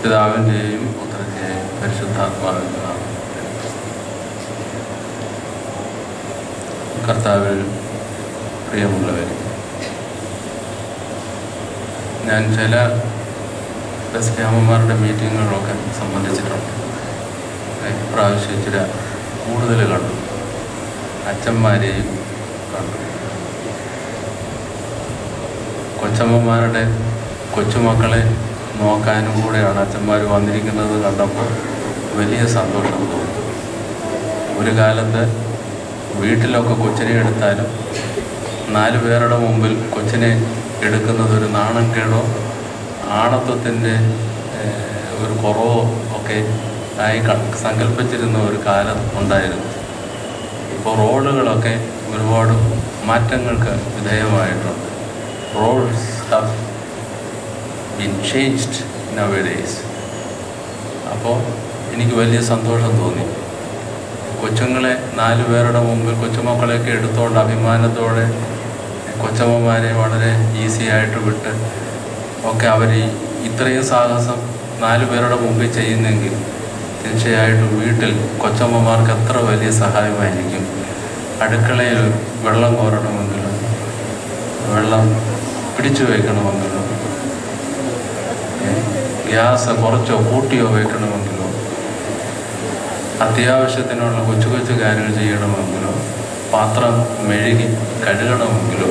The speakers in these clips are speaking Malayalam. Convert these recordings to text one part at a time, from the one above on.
പിതാവിൻ്റെയും പുത്രൻ്റെയും പരിശുദ്ധാത്മാവിൻ്റെ നാമത്തിൽ. കർത്താവിൽ പ്രിയമുള്ളവർ, ഞാൻ ചില ബസ്കാമന്മാരുടെ മീറ്റിങ്ങുകളൊക്കെ സംബന്ധിച്ചിട്ടുണ്ട്. ഇപ്രാവശ്യം ഇച്ചിരി കൂടുതൽ കണ്ടു, അച്ഛന്മാരെയും കണ്ടു. കൊച്ചമ്മമാരുടെ കൊച്ചുമക്കളെ നോക്കാനും കൂടെയാണ് അച്ഛന്മാർ വന്നിരിക്കുന്നത് കണ്ടപ്പോൾ വലിയ സന്തോഷം തോന്നി. ഒരു കാലത്ത് വീട്ടിലൊക്കെ കൊച്ചിനെ എടുത്താലും 4 പേരുടെ മുമ്പിൽ കൊച്ചിനെ എടുക്കുന്നത് ഒരു നാണം കേടോ ആണത്വത്തിൻ്റെ ഒരു കുറവോ ഒക്കെ ആയി സങ്കല്പിച്ചിരുന്ന ഒരു കാലം ഉണ്ടായിരുന്നു. ഇപ്പോൾ റോളുകളൊക്കെ ഒരുപാട് മാറ്റങ്ങൾക്ക് വിധേയമായിട്ടുണ്ട്. Roles have been changed nowadays. അപ്പോൾ എനിക്ക് വലിയ സന്തോഷം തോന്നി. കൊച്ചുങ്ങളെ 4 പേരുടെ മുമ്പിൽ കൊച്ചുമക്കളെയൊക്കെ എടുത്തുകൊണ്ട് അഭിമാനത്തോടെ കൊച്ചമ്മമാരെ വളരെ ഈസി ആയിട്ട് വിട്ട് ഒക്കെ അവർ ഇത്രയും സാഹസം 4 പേരുടെ മുമ്പിൽ ചെയ്യുന്നെങ്കിൽ തീർച്ചയായിട്ടും വീട്ടിൽ കൊച്ചമ്മമാർക്ക് എത്ര വലിയ സഹായമായിരിക്കും. അടുക്കളയിൽ വെള്ളം കോരണമെങ്കിലും വെള്ളം പിടിച്ചു വയ്ക്കണമെങ്കിലോ ഗ്യാസ് കുറച്ചോ കൂട്ടിയോ വയ്ക്കണമെങ്കിലോ അത്യാവശ്യത്തിനുള്ള കൊച്ചു കൊച്ചു കാര്യങ്ങൾ ചെയ്യണമെങ്കിലോ പാത്രം മെഴുകി കഴുകണമെങ്കിലോ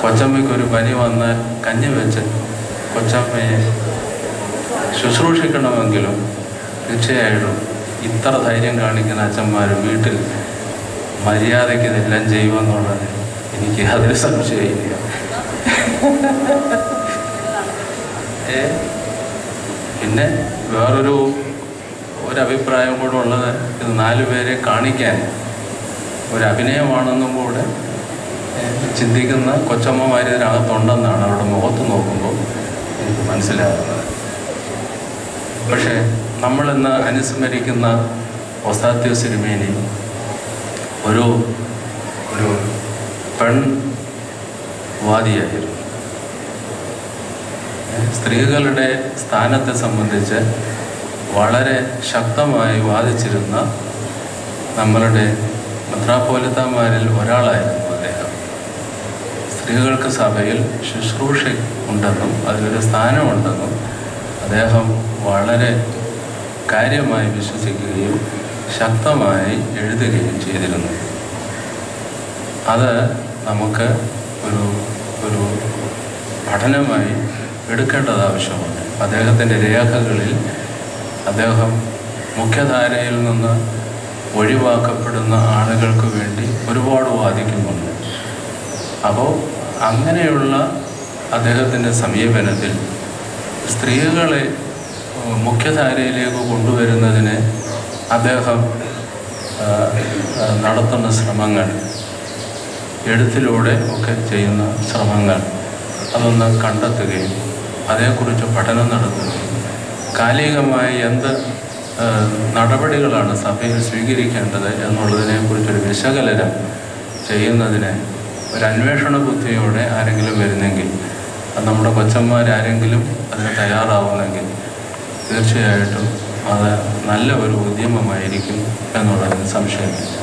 കൊച്ചമ്മയ്ക്കൊരു പനി വന്നാൽ കഞ്ഞി വെച്ച് കൊച്ചമ്മയെ ശുശ്രൂഷിക്കണമെങ്കിലും തീർച്ചയായിട്ടും ഇത്ര ധൈര്യം കാണിക്കുന്ന അച്ഛന്മാർ വീട്ടിൽ മര്യാദയ്ക്ക് ഇതെല്ലാം ചെയ്യുമെന്നുള്ളത് എനിക്ക് അതിന് സംശയമില്ല. പിന്നെ വേറൊരു അഭിപ്രായം കൂടെ ഉള്ളത്, ഇത് 4 പേരെ കാണിക്കാൻ ഒരു അഭിനയമാണെന്നും കൂടെ ചിന്തിക്കുന്ന കൊച്ചമ്മമാർ ഇതിനകത്തുണ്ടെന്നാണ് അവരുടെ മുഖത്ത് നോക്കുമ്പോൾ എനിക്ക് മനസ്സിലാകുന്നത്. പക്ഷേ നമ്മളിന്ന് അനുസ്മരിക്കുന്ന ഒസ്താത്യോസ് തിരുമേനി ഒരു പെൺവാദിയായിരുന്നു. സ്ത്രീകളുടെ സ്ഥാനത്തെ സംബന്ധിച്ച് വളരെ ശക്തമായി വാദിച്ചിരുന്ന നമ്മളുടെ മെത്രാപ്പോലിത്താമാരിൽ ഒരാളായിരുന്നു അദ്ദേഹം. സ്ത്രീകൾക്ക് സഭയിൽ ശുശ്രൂഷ ഉണ്ടെന്നും അതിലൊരു സ്ഥാനമുണ്ടെന്നും അദ്ദേഹം വളരെ കാര്യമായി വിശ്വസിക്കുകയും ശക്തമായി എഴുതുകയും ചെയ്തിരുന്നു. അത് നമുക്ക് ഒരു പഠനമായി എടുക്കേണ്ടത് ആവശ്യമുണ്ട്. അദ്ദേഹത്തിൻ്റെ രേഖകളിൽ അദ്ദേഹം മുഖ്യധാരയിൽ നിന്ന് ഒഴിവാക്കപ്പെടുന്ന ആളുകൾക്ക് വേണ്ടി ഒരുപാട് വാദിക്കുന്നുണ്ട്. അപ്പോൾ അങ്ങനെയുള്ള അദ്ദേഹത്തിൻ്റെ സമീപനത്തിൽ സ്ത്രീകളെ മുഖ്യധാരയിലേക്ക് കൊണ്ടുവരുന്നതിന് അദ്ദേഹം നടത്തുന്ന ശ്രമങ്ങൾ, എഴുത്തിലൂടെ ഒക്കെ ചെയ്യുന്ന ശ്രമങ്ങൾ അതൊന്ന് കണ്ടെത്തുകയും അതേക്കുറിച്ച് പഠനം നടത്തുകയും കാലികമായി എന്ത് നടപടികളാണ് സഭയിൽ സ്വീകരിക്കേണ്ടത് എന്നുള്ളതിനെക്കുറിച്ചൊരു വിശകലനം ചെയ്യുന്നതിന് ഒരു അന്വേഷണ ബുദ്ധിയോടെ ആരെങ്കിലും വരുന്നെങ്കിൽ, അത് നമ്മുടെ കൊച്ചന്മാരാരെങ്കിലും അതിന് തയ്യാറാവുന്നെങ്കിൽ തീർച്ചയായിട്ടും അത് നല്ല ഒരു ഉദ്യമമായിരിക്കും എന്നുള്ളതിന് സംശയമില്ല.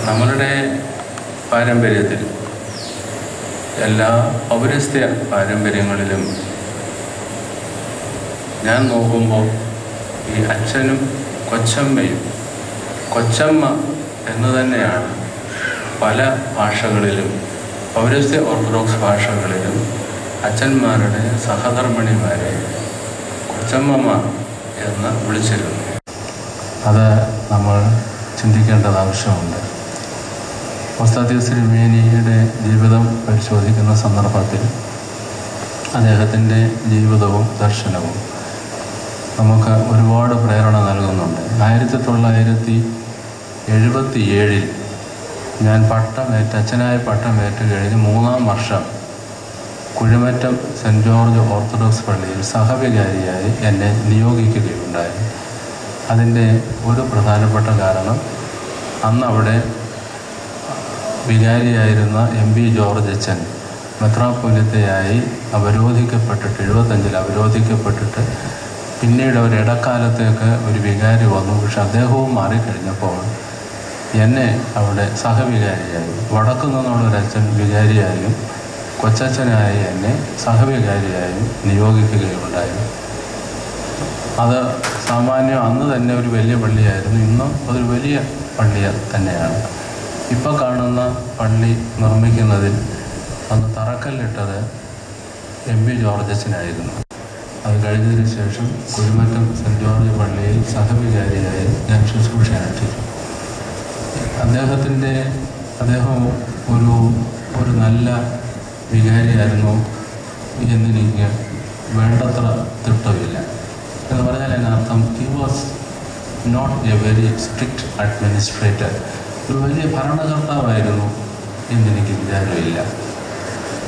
നമ്മളുടെ പാരമ്പര്യത്തിൽ എല്ലാ പൗരസ്ത്യ പാരമ്പര്യങ്ങളിലും ഞാൻ നോക്കുമ്പോൾ ഈ അച്ഛനും കൊച്ചമ്മയും, കൊച്ചമ്മ എന്ന് തന്നെയാണ് പല ഭാഷകളിലും, പൗരസ്ത്യ ഓർത്തഡോക്സ് ഭാഷകളിലും അച്ഛന്മാരുടെ സഹധർമ്മിണിമാരെ കൊച്ചമ്മമാർ എന്ന് വിളിച്ചിരുന്നു. അത് നമ്മൾ ചിന്തിക്കേണ്ടത് ആവശ്യമുണ്ട്. ഒസ്താത്യോസ് തിരുമേനിയുടെ ജീവിതം പരിശോധിക്കുന്ന സന്ദർഭത്തിൽ അദ്ദേഹത്തിൻ്റെ ജീവിതവും ദർശനവും നമുക്ക് ഒരുപാട് പ്രേരണ നൽകുന്നുണ്ട്. 1977 ഞാൻ അച്ഛനായ പട്ടമേറ്റ് കഴിഞ്ഞ് 3-ാം വർഷം കുഴിമറ്റം സെൻറ്റ് ജോർജ് ഓർത്തഡോക്സ് പള്ളിയിൽ സഹവികാരിയായി എന്നെ നിയോഗിക്കുകയുണ്ടായി. അതിൻ്റെ ഒരു പ്രധാനപ്പെട്ട കാരണം, അന്ന് അവിടെ വികാരിയായിരുന്ന എം പി ജോർജ് അച്ഛൻ മെത്രാപ്പൊലീത്തയായി അവരോധിക്കപ്പെട്ടിട്ട് 75-ൽ അവരോധിക്കപ്പെട്ടിട്ട് പിന്നീട് ഒരു ഇടക്കാലത്തേക്ക് ഒരു വികാരി വന്നു. പക്ഷെ അദ്ദേഹവും മാറിക്കഴിഞ്ഞപ്പോൾ എന്നെ അവിടെ സഹവികാരിയായി, വടക്കു നിന്നുള്ളൊരച്ഛൻ വികാരിയായും കൊച്ചച്ഛനായി എന്നെ സഹവികാരിയായും നിയോഗിക്കുകയുണ്ടായി. അത് സാമാന്യം അന്ന് തന്നെ ഒരു വലിയ പള്ളിയായിരുന്നു. ഇന്നും അതൊരു വലിയ പള്ളി തന്നെയാണ്. ഇപ്പോൾ കാണുന്ന പള്ളി നിർമ്മിക്കുന്നതിൽ അന്ന് തറക്കല്ലിട്ടത് MP ജോർജച്ചനായിരുന്നു. അത് കഴിഞ്ഞതിന് ശേഷം കുഴിമറ്റം സെൻറ്റ് ജോർജ് പള്ളിയിൽ സഹവികാരിയായി ഞാൻ ശുശ്രൂഷ അനുഷ്ഠിച്ചു. അദ്ദേഹം ഒരു നല്ല വികാരിയായിരുന്നു എന്നെനിക്ക് വേണ്ടത്ര തിട്ടമില്ല. എന്ന് പറഞ്ഞാൽ അതിനർത്ഥം he was not a very strict administrator. ഒരു വലിയ ഭരണകർത്താവായിരുന്നു എന്നെനിക്ക് വിചാരമില്ല.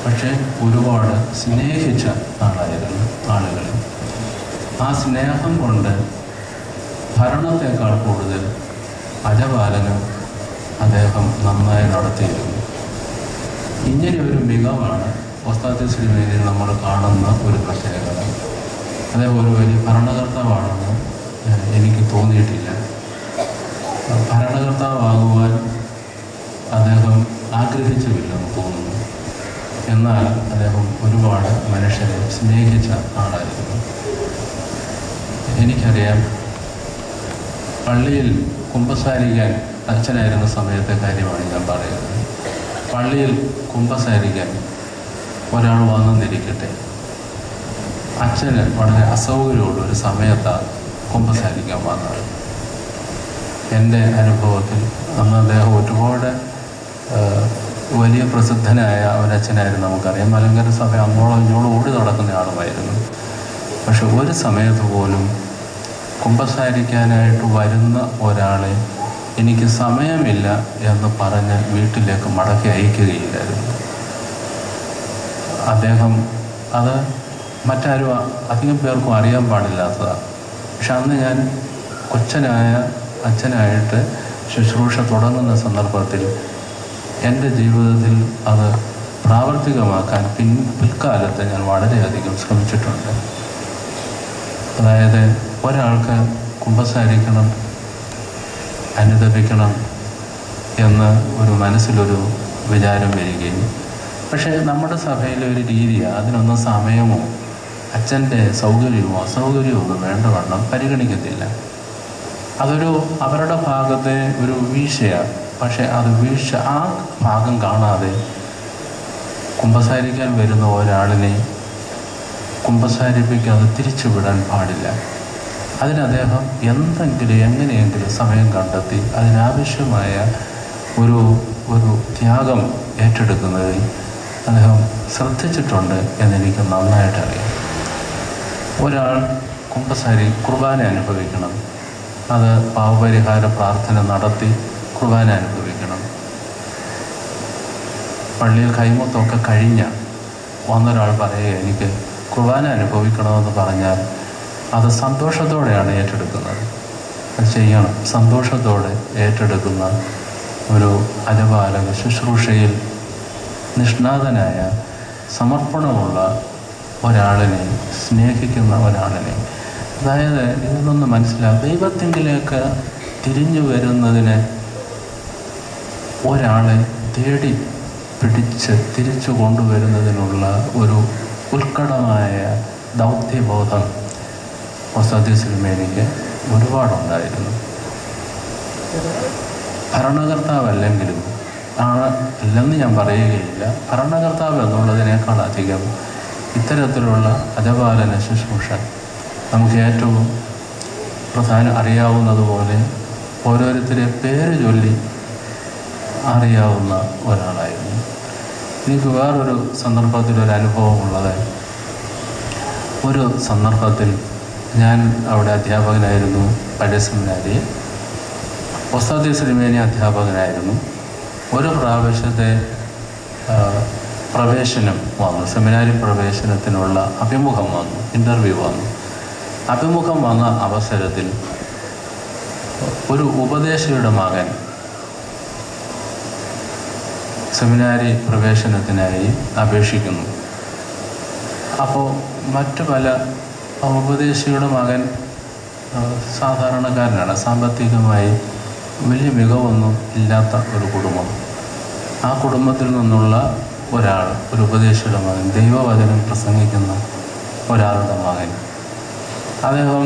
പക്ഷേ ഒരുപാട് സ്നേഹിച്ച ആളായിരുന്നു ആളുകൾ. ആ സ്നേഹം കൊണ്ട് ഭരണത്തെക്കാൾ കൂടുതൽ അജപാലനം അദ്ദേഹം നന്നായി നടത്തിയിരുന്നു. ഇങ്ങനെ ഒരു മികവാണ് ഓസ്താത്യോസ് തിരുമേനിയിൽ നമ്മൾ കാണുന്ന ഒരു പ്രത്യേകത. അദ്ദേഹം ഒരു വലിയ ഭരണകർത്താവാണെന്ന് എനിക്ക് തോന്നിയിട്ടില്ല. ഭരണകർത്താവാകുവാൻ അദ്ദേഹം ആഗ്രഹിച്ചുമില്ലെന്ന് തോന്നുന്നു. എന്നാൽ അദ്ദേഹം ഒരുപാട് മനുഷ്യരെ സ്നേഹിച്ച ആളായിരുന്നു. എനിക്കറിയാം, പള്ളിയിൽ കുമ്പസാരിക്കാൻ അച്ഛനായിരുന്ന സമയത്തെ കാര്യമാണ് ഞാൻ പറയുന്നത്. പള്ളിയിൽ കുമ്പസാരിക്കാൻ ഒരാൾ വന്നെന്നിരിക്കട്ടെ, അച്ഛന് വളരെ അസൗകര്യമുള്ള ഒരു സമയത്താണ് കുമ്പസാരിക്കാൻ വന്നത്. എൻ്റെ അനുഭവത്തിൽ അന്ന് അദ്ദേഹം ഒരുപാട് വലിയ പ്രസിദ്ധനായ ഒരച്ഛനായിരുന്നു. നമുക്കറിയാം, മലങ്കര സഭ അങ്ങോളം ഇങ്ങോളം ഓടി നടക്കുന്ന ആളുമായിരുന്നു. പക്ഷെ ഒരു സമയത്ത് പോലും കുമ്പസാരിക്കാനായിട്ട് വരുന്ന ഒരാളെ എനിക്ക് സമയമില്ല എന്ന് പറഞ്ഞ് വീട്ടിലേക്ക് മടക്കി അയക്കുകയില്ലായിരുന്നു. അദ്ദേഹം അത് മറ്റാരും അധികം പേർക്കും അറിയാൻ പാടില്ലാത്തതാണ്. പക്ഷെ അന്ന് ഞാൻ അച്ഛനായിട്ട് ശുശ്രൂഷ തുടങ്ങുന്ന സന്ദർഭത്തിൽ എൻ്റെ ജീവിതത്തിൽ അത് പ്രാവർത്തികമാക്കാൻ പിൽക്കാലത്ത് ഞാൻ വളരെയധികം ശ്രമിച്ചിട്ടുണ്ട്. അതായത് ഒരാൾക്ക് കുമ്പസാരിക്കണം, അനുദപിക്കണം എന്ന് ഒരു മനസ്സിലൊരു വിചാരം വരികയും, പക്ഷേ നമ്മുടെ സഭയിലെ ഒരു രീതിയാണ്, അതിനൊന്നും സമയമോ അച്ഛൻ്റെ സൗകര്യമോ അസൗകര്യമോ ഒന്നും വേണ്ടവണ്ണം പരിഗണിക്കത്തില്ല. അവരുടെ ഭാഗത്തെ ഒരു വീഴ്ചയാണ്. പക്ഷെ അത് ആ ഭാഗം കാണാതെ കുമ്പസാരിക്കാൻ വരുന്ന ഒരാളിനെ കുമ്പസാരിപ്പിക്കാതെ തിരിച്ചു വിടാൻ പാടില്ല. അദ്ദേഹം എങ്ങനെയെങ്കിലും സമയം കണ്ടെത്തി അതിനാവശ്യമായ ഒരു ത്യാഗം ഏറ്റെടുക്കുന്നതിൽ അദ്ദേഹം ശ്രദ്ധിച്ചിട്ടുണ്ട് എന്നെനിക്ക് നന്നായിട്ടറിയാം. ഒരാൾ കുർബാന അനുഭവിക്കണം, അത് പാവപരിഹാര പ്രാർത്ഥന നടത്തി കുർബാന അനുഭവിക്കണം. പള്ളിയിൽ കൈമുത്തൊക്കെ കഴിഞ്ഞ വന്നൊരാൾ പറയുക എനിക്ക് കുർബാന അനുഭവിക്കണമെന്ന് പറഞ്ഞാൽ അത് സന്തോഷത്തോടെയാണ് ഏറ്റെടുക്കുന്നത്. അത് ചെയ്യണം. സന്തോഷത്തോടെ ഏറ്റെടുക്കുന്ന ഒരു അജപാലക ശുശ്രൂഷയിൽ നിഷ്ണാതനായ സമർപ്പണമുള്ള ഒരാളിനെ, സ്നേഹിക്കുന്ന ഒരാളിനെ, അതായത് ഇതൊന്ന് മനസ്സിലാക്കുക, ദൈവത്തിങ്കിലേക്ക് തിരിഞ്ഞു വരുന്നതിന് ഒരാളെ തേടി പിടിച്ച് തിരിച്ചു കൊണ്ടുവരുന്നതിനുള്ള ഒരു ഉത്കടമായ ദൗത്യബോധം ഓസ്താത്യോസ് തിരുമേനിക്ക് ഒരുപാടുണ്ടായിരുന്നു. ഭരണകർത്താവല്ലെങ്കിലും അല്ലെന്ന് ഞാൻ പറയുകയില്ല, ഭരണകർത്താവ് എന്നുള്ളതിനേക്കാളധികം ഇത്തരത്തിലുള്ള അജപാലന ശുശ്രൂഷ നമുക്ക് ഏറ്റവും അറിയാവുന്നതുപോലെ ഓരോരുത്തരെ പേര് ചൊല്ലി അറിയാവുന്ന ഒരാളായിരുന്നു. എനിക്ക് വേറൊരു സന്ദർഭത്തിലൊരു അനുഭവമുള്ളത്, ഒരു സന്ദർഭത്തിൽ ഞാൻ അവിടെ അധ്യാപകനായിരുന്നു, പഴയ സെമിനാരിയിൽ. ഓസ്താത്യോസ് തിരുമേനി അധ്യാപകനായിരുന്നു. ഒരു പ്രാവശ്യത്തെ പ്രവേശനം വന്നു, സെമിനാരി പ്രവേശനത്തിനുള്ള അഭിമുഖം വന്നു, ഇൻ്റർവ്യൂ വന്നു. അഭിമുഖം വന്ന അവസരത്തിൽ ഒരു ഉപദേശിയുടെ മകൻ സെമിനാരി പ്രവേശനത്തിനായി അപേക്ഷിക്കുന്നു. അപ്പോൾ മറ്റു പല ഉപദേശിയുടെ മകൻ സാധാരണക്കാരനാണ്, സാമ്പത്തികമായി വലിയ മികവൊന്നും ഇല്ലാത്ത ഒരു കുടുംബം. ആ കുടുംബത്തിൽ നിന്നുള്ള ഒരാൾ, ഒരു ഉപദേശിയുടെ മകൻ, ദൈവവചനം പ്രസംഗിക്കുന്ന ഒരാളുടെ മകൻ, അദ്ദേഹം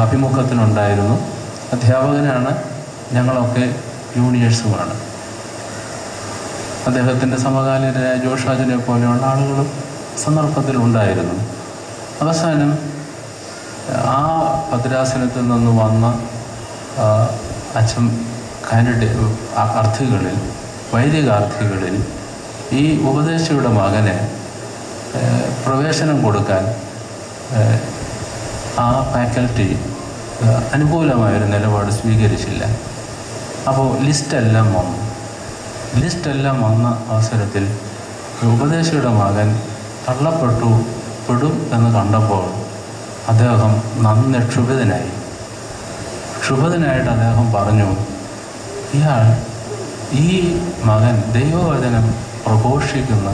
അഭിമുഖത്തിനുണ്ടായിരുന്നു. അധ്യാപകനാണ്, ഞങ്ങളൊക്കെ ജൂനിയേഴ്സുമാണ്. അദ്ദേഹത്തിൻ്റെ സമകാലീനരായ ജോഷാജിനെ പോലെയുള്ള ആളുകളും സന്ദർഭത്തിൽ ഉണ്ടായിരുന്നു. അവസാനം ആ ഭദ്രാസനത്തിൽ നിന്ന് വന്ന അച്ഛൻ വൈദികാർത്ഥികളിൽ ഈ ഉപദേശിയുടെ മകന് പ്രവേശനം കൊടുക്കാൻ ആ ഫാക്കൽറ്റി അനുകൂലമായൊരു നിലപാട് സ്വീകരിച്ചില്ല. അപ്പോൾ ലിസ്റ്റെല്ലാം വന്ന അവസരത്തിൽ ഉപദേശിയുടെ മകൻ പെടും എന്ന് കണ്ടപ്പോൾ അദ്ദേഹം നന്നെ ക്ഷുഭിതനായിട്ട് അദ്ദേഹം പറഞ്ഞു, ഈ മകൻ ദൈവവചനം പ്രഘോഷിക്കുന്ന,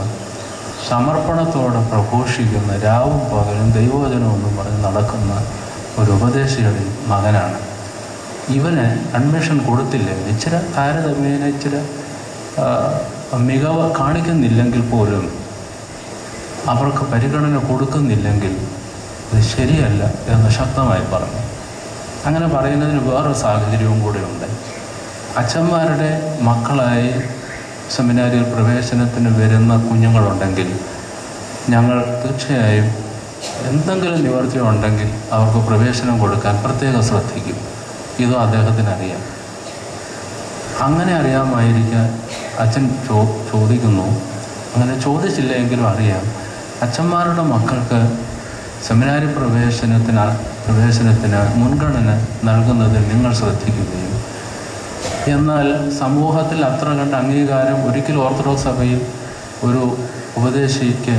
സമർപ്പണത്തോടെ പ്രഘോഷിക്കുന്ന, രാവും പകലും ദൈവവചനമെന്നും പറഞ്ഞ് നടക്കുന്ന ഒരു ഉപദേശിയുടെ മകനാണ്. ഇവന് അഡ്മിഷൻ കൊടുത്തില്ലേ, താരതമ്യേന മികവ് കാണിക്കുന്നില്ലെങ്കിൽ പോലും, അവർക്ക് പരിഗണന കൊടുക്കുന്നില്ലെങ്കിൽ ഇത് ശരിയല്ല എന്ന് ശക്തമായി പറഞ്ഞു. അങ്ങനെ പറയുന്നതിന് വേറൊരു സാഹചര്യവും കൂടെയുണ്ട്. അച്ഛന്മാരുടെ മക്കളായി സെമിനാരിയിൽ പ്രവേശനത്തിന് വരുന്ന കുഞ്ഞുങ്ങളുണ്ടെങ്കിൽ ഞങ്ങൾ തീർച്ചയായും എന്തെങ്കിലും നിവർത്തി ഉണ്ടെങ്കിൽ അവർക്ക് പ്രവേശനം കൊടുക്കാൻ പ്രത്യേകം ശ്രദ്ധിക്കും. ഇതും അദ്ദേഹത്തിന് അറിയാം. അങ്ങനെ അറിയാമായിരിക്കാൻ അച്ഛൻ ചോദിക്കുന്നു. അങ്ങനെ ചോദിച്ചില്ല എങ്കിലും അറിയാം, അച്ഛന്മാരുടെ മക്കൾക്ക് സെമിനാരി പ്രവേശനത്തിന് മുൻഗണന നൽകുന്നതിൽ നിങ്ങൾ ശ്രദ്ധിക്കുകയും, എന്നാൽ സമൂഹത്തിൽ അത്ര കണ്ട അംഗീകാരം ഒരിക്കലും ഓർത്തഡോക്സ് സഭയിൽ ഒരു ഉപദേശിക്ക്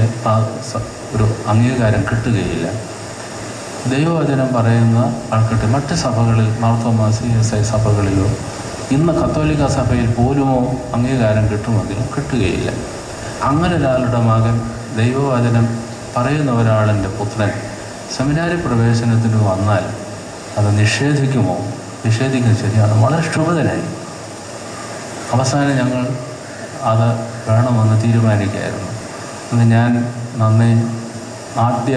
ഒരു അംഗീകാരം കിട്ടുകയില്ല. ദൈവവചനം പറയുന്ന ആൾക്കിട്ട് മറ്റ് സഭകളിൽ, മാർത്തോമാ CSI സഭകളിലോ ഇന്ന് കത്തോലിക്ക സഭയിൽ പോലുമോ അംഗീകാരം കിട്ടുമെങ്കിലും കിട്ടുകയില്ല. അങ്ങനെ ഒരാളുടെ മകൻ, ദൈവവചനം പറയുന്ന ഒരാളിൻ്റെ പുത്രൻ സെമിനാരി പ്രവേശനത്തിന് വന്നാൽ അത് നിഷേധിക്കുമോ? നിഷേധിക്കുന്നത് ശരിയാണ്. വളരെ ക്ഷുഭിതനായി. അവസാനം ഞങ്ങൾ അത് വേണമെന്ന് തീരുമാനിക്കുകയായിരുന്നു. അന്ന് ഞാൻ ആദ്യ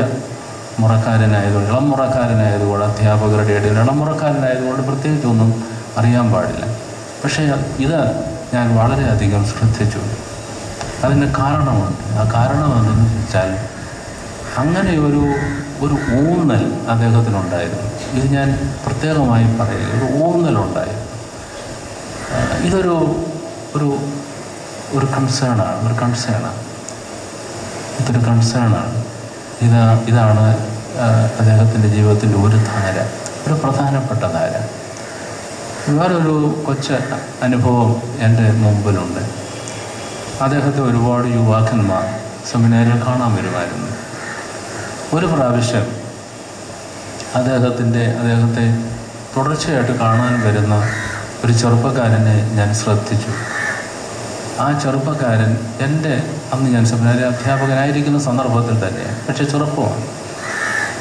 മുറക്കാരനായതുകൊണ്ട്, ഇളം മുറക്കാരനായതുകൊണ്ട്, അധ്യാപകരുടെ ഇടയിൽ ഇളം മുറക്കാരനായതുകൊണ്ട് പ്രത്യേകിച്ചൊന്നും അറിയാൻ പാടില്ല. പക്ഷേ ഇത് ഞാൻ വളരെയധികം ശ്രദ്ധിച്ചു. അതിന് കാരണമുണ്ട്. ആ കാരണം എന്തെന്ന് വെച്ചാൽ, അങ്ങനെ ഒരു ഊന്നൽ അദ്ദേഹത്തിനുണ്ടായിരുന്നു. ഇത് ഞാൻ പ്രത്യേകമായി പറയുക, ഒരു ഊന്നലുണ്ടായിരുന്നു. ഇതൊരു കൺസേണാണ്. ഇതൊരു കൺസേണാണ്. ഇതാണ് അദ്ദേഹത്തിൻ്റെ ജീവിതത്തിൻ്റെ ഒരു ധാര, ഒരു പ്രധാനപ്പെട്ട ധാര. വേറൊരു കൊച്ചു അനുഭവം എൻ്റെ മുമ്പിലുണ്ട്. അദ്ദേഹത്തെ ഒരുപാട് യുവാക്കന്മാർ സെമിനാരിൽ കാണാൻ വരുമായിരുന്നു. ഒരു പ്രാവശ്യം അദ്ദേഹത്തെ തുടർച്ചയായിട്ട് കാണാൻ വരുന്ന ഒരു ചെറുപ്പക്കാരനെ ഞാൻ ശ്രദ്ധിച്ചു. ആ ചെറുപ്പക്കാരൻ അന്ന് ഞാൻ സെമിനാരി അധ്യാപകനായിരിക്കുന്ന സന്ദർഭത്തിൽ തന്നെ, പക്ഷേ ചെറുപ്പമാണ്,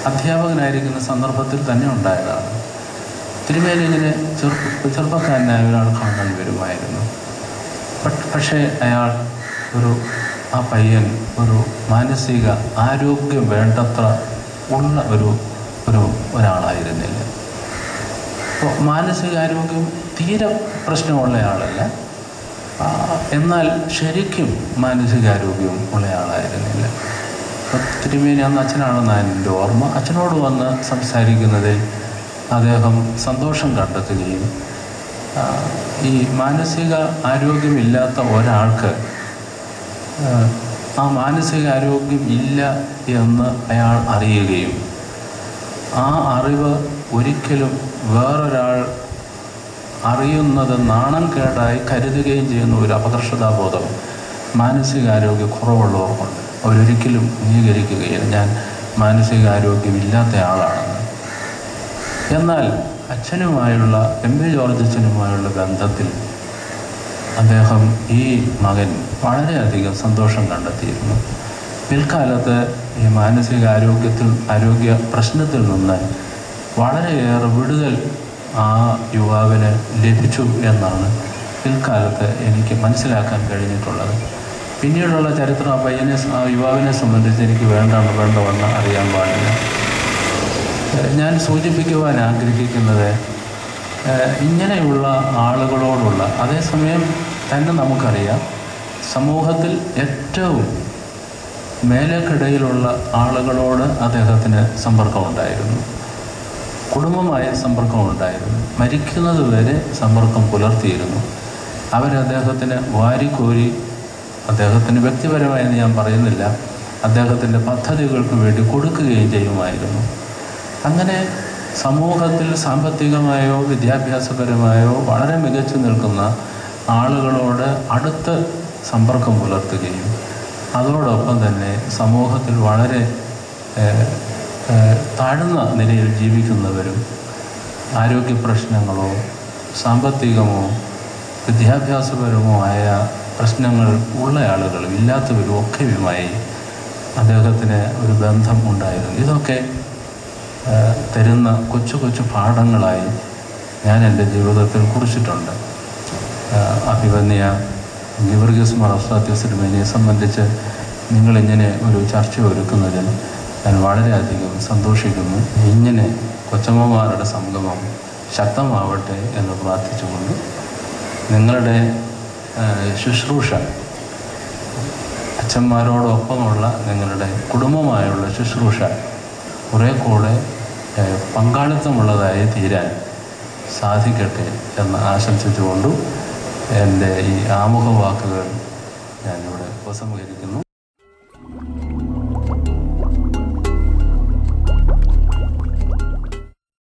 അധ്യാപകനായിരിക്കുന്ന സന്ദർഭത്തിൽ തന്നെ ഉണ്ടായതാണ്. തിരുമേനി ഇങ്ങനെ ചെറുപ്പക്കാരനായ ഒരാൾ കാണാൻ വരുമായിരുന്നു. പക്ഷേ ആ പയ്യൻ ഒരു മാനസിക ആരോഗ്യം വേണ്ടത്ര ഉള്ള ഒരാളായിരുന്നില്ല. അപ്പോൾ മാനസികാരോഗ്യം തീരെ പ്രശ്നമുള്ള ആളല്ല, എന്നാൽ ശരിക്കും മാനസികാരോഗ്യം ഉള്ള ആളായിരുന്നില്ല. അപ്പോൾ തിരുമേനി അന്ന് അച്ഛനാണെന്നാണ് എൻ്റെ ഓർമ്മ. അച്ഛനോട് വന്ന് സംസാരിക്കുന്നതിൽ അദ്ദേഹം സന്തോഷം കണ്ടെത്തുകയും, ഈ മാനസിക ആരോഗ്യമില്ലാത്ത ഒരാൾക്ക് ആ മാനസികാരോഗ്യം ഇല്ല എന്ന് അയാൾ അറിയുകയും, ആ അറിവ് ഒരിക്കലും വേറൊരാൾ അറിയുന്നത് നാണം കേടായി കരുതുകയും ചെയ്യുന്ന ഒരു അപകർഷതാബോധം മാനസികാരോഗ്യ കുറവുള്ളവർക്കുണ്ട്. അവരൊരിക്കലും അംഗീകരിക്കുകയില്ല ഞാൻ മാനസികാരോഗ്യമില്ലാത്ത ആളാണെന്ന്. എന്നാൽ അച്ഛനുമായുള്ള, MP ജോർജ് അച്ഛനുമായുള്ള ബന്ധത്തിൽ അദ്ദേഹം ഈ മകൻ വളരെയധികം സന്തോഷം കണ്ടെത്തിയിരുന്നു. പിൽക്കാലത്ത് ഈ മാനസിക ആരോഗ്യ പ്രശ്നത്തിൽ നിന്ന് വളരെയേറെ വിടുതൽ ആ യുവാവിന് ലഭിച്ചു എന്നാണ് പിൽക്കാലത്ത് എനിക്ക് മനസ്സിലാക്കാൻ കഴിഞ്ഞിട്ടുള്ളത്. പിന്നീടുള്ള ചരിത്രം ആ യുവാവിനെ സംബന്ധിച്ച് എനിക്ക് വേണ്ടവണ്ണം അറിയാൻ പാടില്ല. ഞാൻ സൂചിപ്പിക്കുവാൻ ആഗ്രഹിക്കുന്നത് ഇങ്ങനെയുള്ള ആളുകളോടുള്ള, അതേസമയം തന്നെ നമുക്കറിയാം സമൂഹത്തിൽ ഏറ്റവും മേലേക്കിടയിലുള്ള ആളുകളോട് അദ്ദേഹത്തിന് സമ്പർക്കമുണ്ടായിരുന്നു, കുടുംബമായ സമ്പർക്കമുണ്ടായിരുന്നു, മരിക്കുന്നത് വരെ സമ്പർക്കം പുലർത്തിയിരുന്നു. അവരദ്ദേഹത്തിന് വാരിക്കോരി, അദ്ദേഹത്തിന് വ്യക്തിപരമായെന്ന് ഞാൻ പറയുന്നില്ല, അദ്ദേഹത്തിൻ്റെ പദ്ധതികൾക്ക് വേണ്ടി കൊടുക്കുകയും ചെയ്യുമായിരുന്നു. അങ്ങനെ സമൂഹത്തിൽ സാമ്പത്തികമായോ വിദ്യാഭ്യാസപരമായോ വളരെ മികച്ചു നിൽക്കുന്ന ആളുകളോട് അടുത്ത് സമ്പർക്കം പുലർത്തുകയും അതോടൊപ്പം തന്നെ സമൂഹത്തിൽ വളരെ താഴ്ന്ന നിലയിൽ ജീവിക്കുന്നവരും ആരോഗ്യ പ്രശ്നങ്ങളോ സാമ്പത്തികമോ വിദ്യാഭ്യാസപരമോ ആയ പ്രശ്നങ്ങൾ ഉള്ള ആളുകളും ഇല്ലാത്തവരും ഒക്കെയുമായി അദ്ദേഹത്തിന് ഒരു ബന്ധം ഉണ്ടായിരുന്നു. ഇതൊക്കെ തരുന്ന കൊച്ചു കൊച്ചു പാഠങ്ങളായി ഞാൻ എൻ്റെ ജീവിതത്തിൽ കുറിച്ചിട്ടുണ്ട്. അഭിവന്യ ഗീവർഗീസ് മാർ ഔസ്താത്യോസ് തിരുമേനിയെ സംബന്ധിച്ച് നിങ്ങളിങ്ങനെ ഒരു ചർച്ച ഒരുക്കുന്നതിൽ ഞാൻ വളരെയധികം സന്തോഷിക്കുന്നു. ഇങ്ങനെ കൊച്ചമ്മമാരുടെ സംഗമം ശക്തമാവട്ടെ എന്ന് പ്രാർത്ഥിച്ചുകൊണ്ട് നിങ്ങളുടെ ശുശ്രൂഷ, അച്ഛന്മാരോടൊപ്പമുള്ള നിങ്ങളുടെ കുടുംബമായുള്ള ശുശ്രൂഷ കുറേ കൂടെ പങ്കാളിത്തമുള്ളതായി തീരാൻ സാധിക്കട്ടെ എന്ന് ആശംസിച്ചുകൊണ്ടും എൻ്റെ ഈ ആമുഖ വാക്കുകൾ ഞാനിവിടെ ഉപസംഹരിക്കുന്നു.